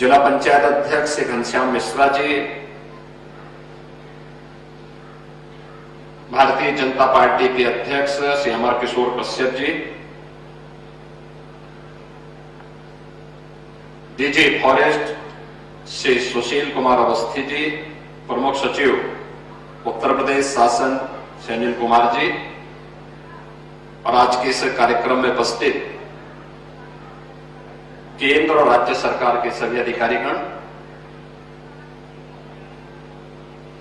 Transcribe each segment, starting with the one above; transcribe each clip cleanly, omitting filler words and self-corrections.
जिला पंचायत अध्यक्ष श्री घनश्याम मिश्रा जी, भारतीय जनता पार्टी के अध्यक्ष श्री अमर किशोर कश्यप जी, डीजी फॉरेस्ट श्री सुशील कुमार अवस्थी जी, प्रमुख सचिव उत्तर प्रदेश शासन श्री अनिल कुमार जी और आज के इस कार्यक्रम में उपस्थित केंद्र और राज्य सरकार के सभी अधिकारीगण,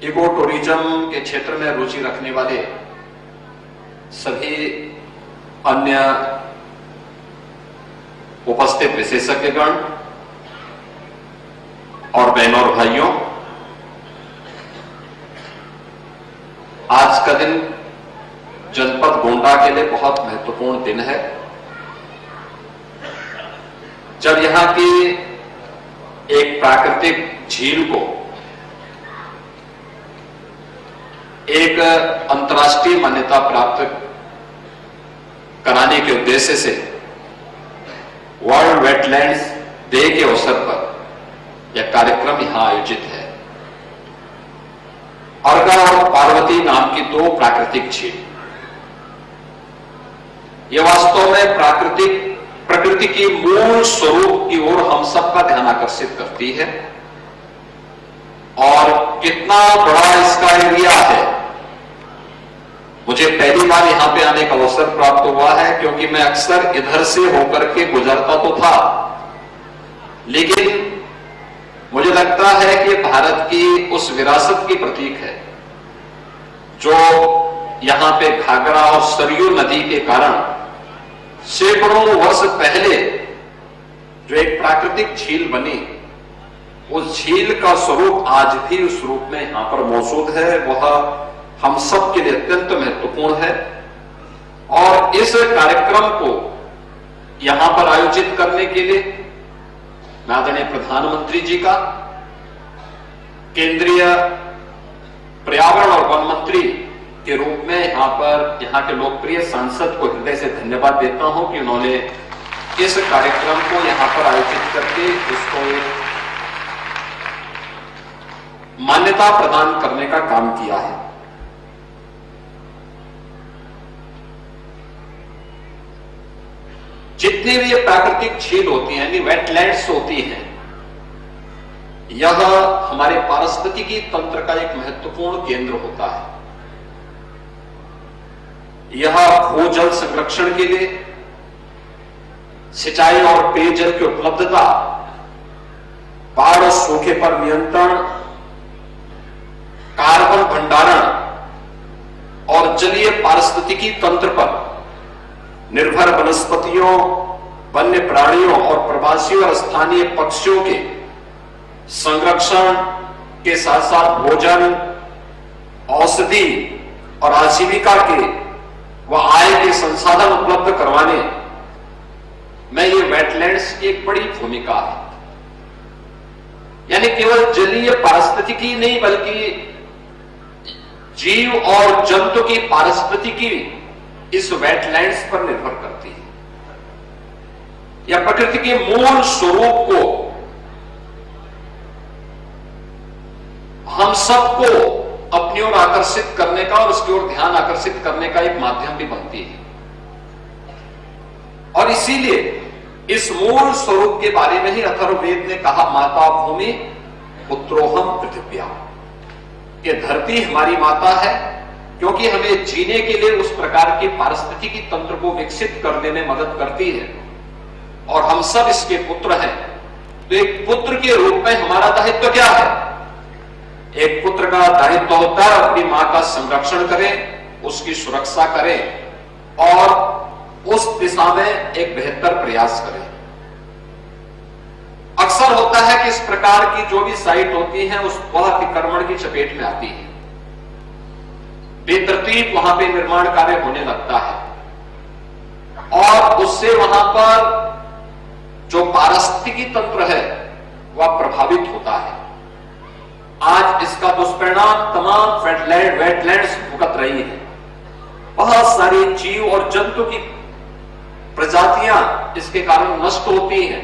इको टूरिज्म के क्षेत्र में रुचि रखने वाले सभी अन्य उपस्थित विशेषज्ञगण और बहनों और भाइयों, आज का दिन जनपद गोंडा के लिए बहुत महत्वपूर्ण दिन है, जब यहां की एक प्राकृतिक झील को एक अंतर्राष्ट्रीय मान्यता प्राप्त कराने के उद्देश्य से वर्ल्ड वेटलैंड्स डे के अवसर पर यह कार्यक्रम यहां आयोजित है। अर्गा और पार्वती नाम की दो प्राकृतिक झील, यह वास्तव में प्रकृति की मूल स्वरूप की ओर हम सबका ध्यान आकर्षित करती है। और कितना बड़ा इसका एरिया है, मुझे पहली बार यहां पे आने का अवसर प्राप्त हुआ है, क्योंकि मैं अक्सर इधर से होकर के गुजरता तो था, लेकिन मुझे लगता है कि भारत की उस विरासत की प्रतीक है जो यहां पे घाघरा और सरयू नदी के कारण सैकड़ों वर्ष पहले जो एक प्राकृतिक झील बनी, उस झील का स्वरूप आज भी उस रूप में यहां पर मौजूद है। वह हम सब के लिए अत्यंत महत्वपूर्ण है और इस कार्यक्रम को यहां पर आयोजित करने के लिए मैं आदरणीय प्रधानमंत्री जी का, केंद्रीय पर्यावरण और वन मंत्री के रूप में यहां के लोकप्रिय सांसद को हृदय से धन्यवाद देता हूं कि उन्होंने इस कार्यक्रम को यहां पर आयोजित करके इसको एक मान्यता प्रदान करने का काम किया है। जितनी भी ये प्राकृतिक झील होती हैं, यानी वेटलैंड्स होती हैं, यह हमारे पारिस्थितिकी तंत्र का एक महत्वपूर्ण केंद्र होता है। यह भूजल संरक्षण के लिए, सिंचाई और पेयजल की उपलब्धता, बाढ़ और सूखे पर नियंत्रण, कार्बन भंडारण और जलीय पारिस्थितिकी तंत्र पर निर्भर वनस्पतियों, वन्य प्राणियों और प्रवासी और स्थानीय पक्षियों के संरक्षण के साथ साथ भोजन, औषधि और आजीविका के व आय के संसाधन उपलब्ध करवाने में ये वेटलैंड्स की एक बड़ी भूमिका है। यानी केवल जलीय पारिस्थितिकी नहीं, बल्कि जीव और जंतु की पारिस्थितिकी इस वेटलैंड्स पर निर्भर करती है। या प्रकृति के मूल स्वरूप को हम सबको अपनी ओर आकर्षित करने का और उसकी ओर ध्यान आकर्षित करने का एक माध्यम भी बनती है। और इसीलिए इस मूल स्वरूप के बारे में ही अथर्ववेद ने कहा, माता भूमि पुत्रोहम पृथिव्या, ये धरती हमारी माता है, क्योंकि हमें जीने के लिए उस प्रकार के पारिस्थितिकी तंत्र को विकसित करने में मदद करती है और हम सब इसके पुत्र हैं। तो एक पुत्र के रूप में हमारा दायित्व क्या है? एक पुत्र का दायित्व होता है अपनी मां का संरक्षण करें, उसकी सुरक्षा करें और उस दिशा में एक बेहतर प्रयास करें। अक्सर होता है कि इस प्रकार की जो भी साइट होती है वह अतिक्रमण की चपेट में आती है, बेतरतीब वहां पे निर्माण कार्य होने लगता है और उससे वहां पर जो पारिस्थितिकी तंत्र है वह प्रभावित होता है। आज इसका दुष्परिणाम तमाम वेटलैंड्स भुगत रही है। बहुत सारी जीव और जंतु की प्रजातियां इसके कारण नष्ट होती हैं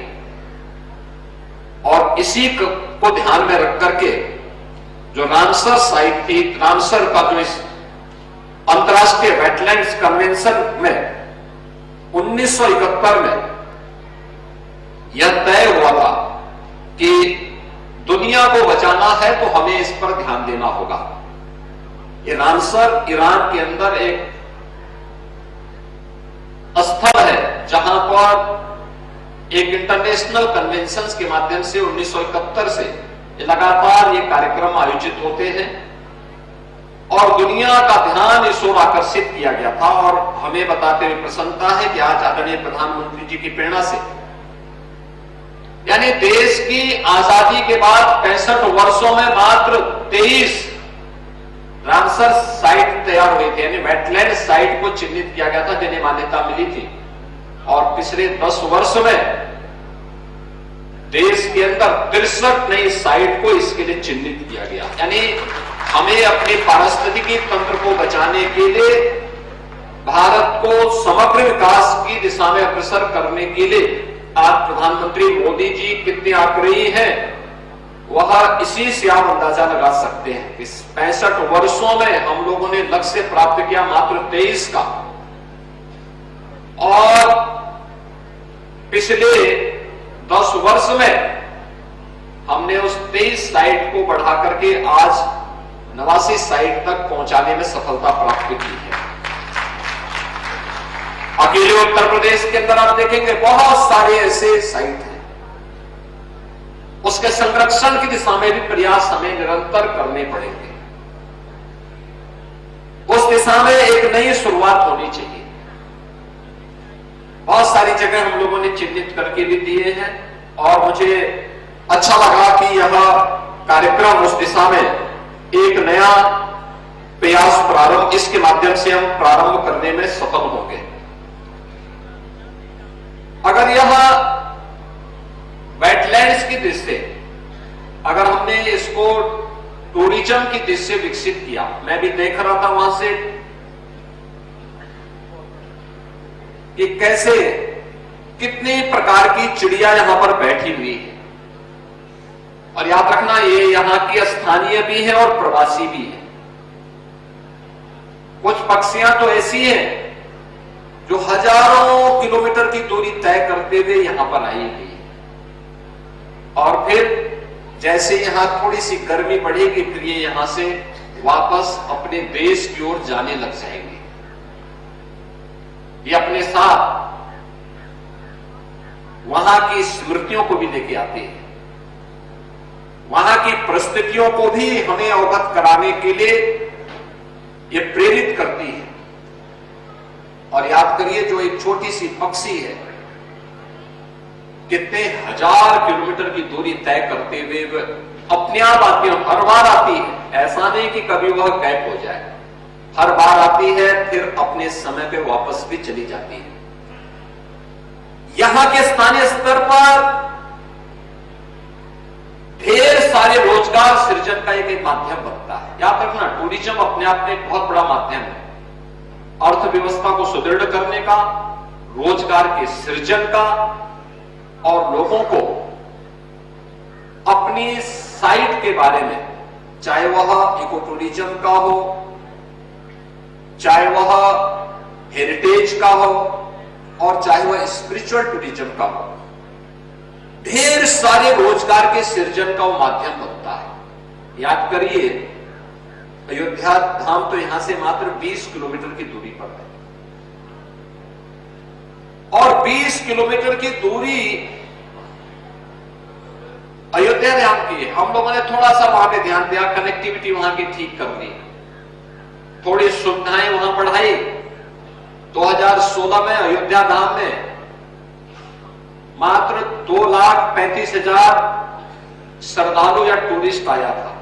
और इसी को ध्यान में रख करके जो रामसर साइट थी, रामसर का जो इस अंतर्राष्ट्रीय वेटलैंड्स कन्वेंशन में 1971 में यह तय हुआ था कि दुनिया को बचाना है तो हमें इस पर ध्यान देना होगा। ये रामसर ईरान के अंदर एक स्थल है जहां पर एक इंटरनेशनल कन्वेंशन के माध्यम से 1971 से लगातार ये कार्यक्रम आयोजित होते हैं और दुनिया का ध्यान इस ओर आकर्षित किया गया था। और हमें बताते हुए प्रसन्नता है कि आज आदरणीय प्रधानमंत्री जी की प्रेरणा से, यानी देश की आजादी के बाद 65 वर्षों में मात्र 23 रामसर साइट तैयार हुए थे, यानी वेटलैंड साइट को चिन्हित किया गया था जिन्हें मान्यता मिली थी। और पिछले 10 वर्ष में देश के अंदर 63 नई साइट को इसके लिए चिन्हित किया गया। यानी हमें अपने पारिस्थितिकी तंत्र को बचाने के लिए, भारत को समग्र विकास की दिशा में अग्रसर करने के लिए आज प्रधानमंत्री मोदी जी कितने आग्रही हैं, वह इसी से आप अंदाजा लगा सकते हैं। इस 65 वर्षों में हम लोगों ने लक्ष्य प्राप्त किया मात्र 23 का, और पिछले 10 वर्ष में हमने उस 23 साइट को बढ़ा करके आज 89 साइट तक पहुंचाने में सफलता प्राप्त की है। अकेले उत्तर प्रदेश के अंदर आप देखेंगे बहुत सारे ऐसे साइट हैं। उसके संरक्षण की दिशा में भी प्रयास हमें निरंतर करने पड़ेंगे। उस दिशा में एक नई शुरुआत होनी चाहिए। बहुत सारी जगह हम लोगों ने चिन्हित करके भी दिए हैं और मुझे अच्छा लगा कि यह कार्यक्रम उस दिशा में एक नया प्रयास प्रारंभ, इसके माध्यम से हम प्रारंभ करने में सफल होंगे। अगर यह वेटलैंड्स की दृष्टि से, अगर हमने इसको टूरिज्म की दृष्टि से विकसित किया, मैं भी देख रहा था वहां से कि कैसे कितनी प्रकार की चिड़िया यहां पर बैठी हुई है। और याद रखना ये यहां की स्थानीय भी है और प्रवासी भी है। कुछ पक्षियां तो ऐसी हैं जो हजारों किलोमीटर की दूरी तय करते हुए यहां पर आई हुई है, और फिर जैसे यहां थोड़ी सी गर्मी बढ़ेगी फिर ये यहां से वापस अपने देश की ओर जाने लग जाएंगे। ये अपने साथ वहां की स्मृतियों को भी लेके आते हैं, वहां की परिस्थितियों को भी हमें अवगत कराने के लिए ये प्रेरित करती है। और याद करिए, जो एक छोटी सी पक्षी है कितने हजार किलोमीटर की दूरी तय करते हुए अपने आप आती है, हर बार आती है। ऐसा नहीं कि कभी वह गायब हो जाए, हर बार आती है फिर अपने समय पे वापस भी चली जाती है। यहां के स्थानीय स्तर पर ढेर सारे रोजगार सृजन का एक माध्यम बनता है। याद रखना, टूरिज्म अपने आप में एक बहुत बड़ा माध्यम है अर्थव्यवस्था को सुदृढ़ करने का, रोजगार के सृजन का, और लोगों को अपनी साइट के बारे में, चाहे वह इको टूरिज्म का हो, चाहे वह हेरिटेज का हो, और चाहे वह स्पिरिचुअल टूरिज्म का हो, ढेर सारे रोजगार के सृजन का वो माध्यम बनता है। याद करिए, अयोध्या धाम तो यहां से मात्र 20 किलोमीटर की दूरी पर है, और 20 किलोमीटर की दूरी अयोध्या धाम की है। हम लोगों ने थोड़ा सा वहां पे ध्यान दिया, कनेक्टिविटी वहां की ठीक कर दी, थोड़ी सुविधाएं वहां बढ़ाई। 2016 में अयोध्या धाम में मात्र 2,35,000 श्रद्धालु या टूरिस्ट आया था,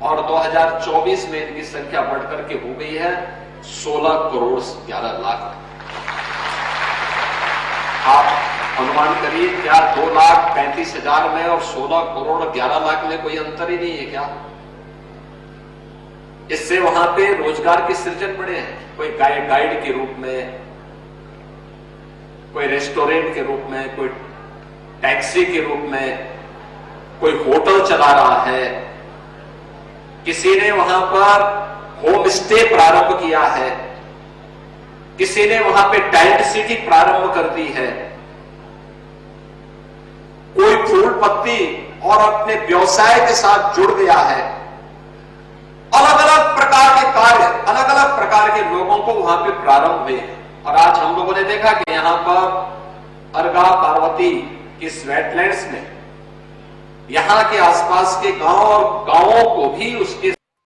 और 2024 में इनकी संख्या बढ़कर के हो गई है 16 करोड़ 11 लाख। आप अनुमान करिए, क्या 2,35,000 में और 16 करोड़ 11 लाख में कोई अंतर ही नहीं है क्या? इससे वहां पे रोजगार के सृजन बढ़े हैं। कोई गाइड के रूप में, कोई रेस्टोरेंट के रूप में, कोई टैक्सी के रूप में, कोई होटल चला रहा है, किसी ने वहां पर होम स्टे प्रारंभ किया है, किसी ने वहां पे टेंट सिटी प्रारंभ कर दी है, कोई फूल पत्ती और अपने व्यवसाय के साथ जुड़ गया है। अलग अलग प्रकार के कार्य, अलग अलग प्रकार के लोगों को वहां पे प्रारंभ हुए हैं। और आज हम लोगों ने देखा कि यहां पर अर्गा पार्वती इस वेटलैंड्स में यहां के आसपास के गांव और गांवों को भी उसके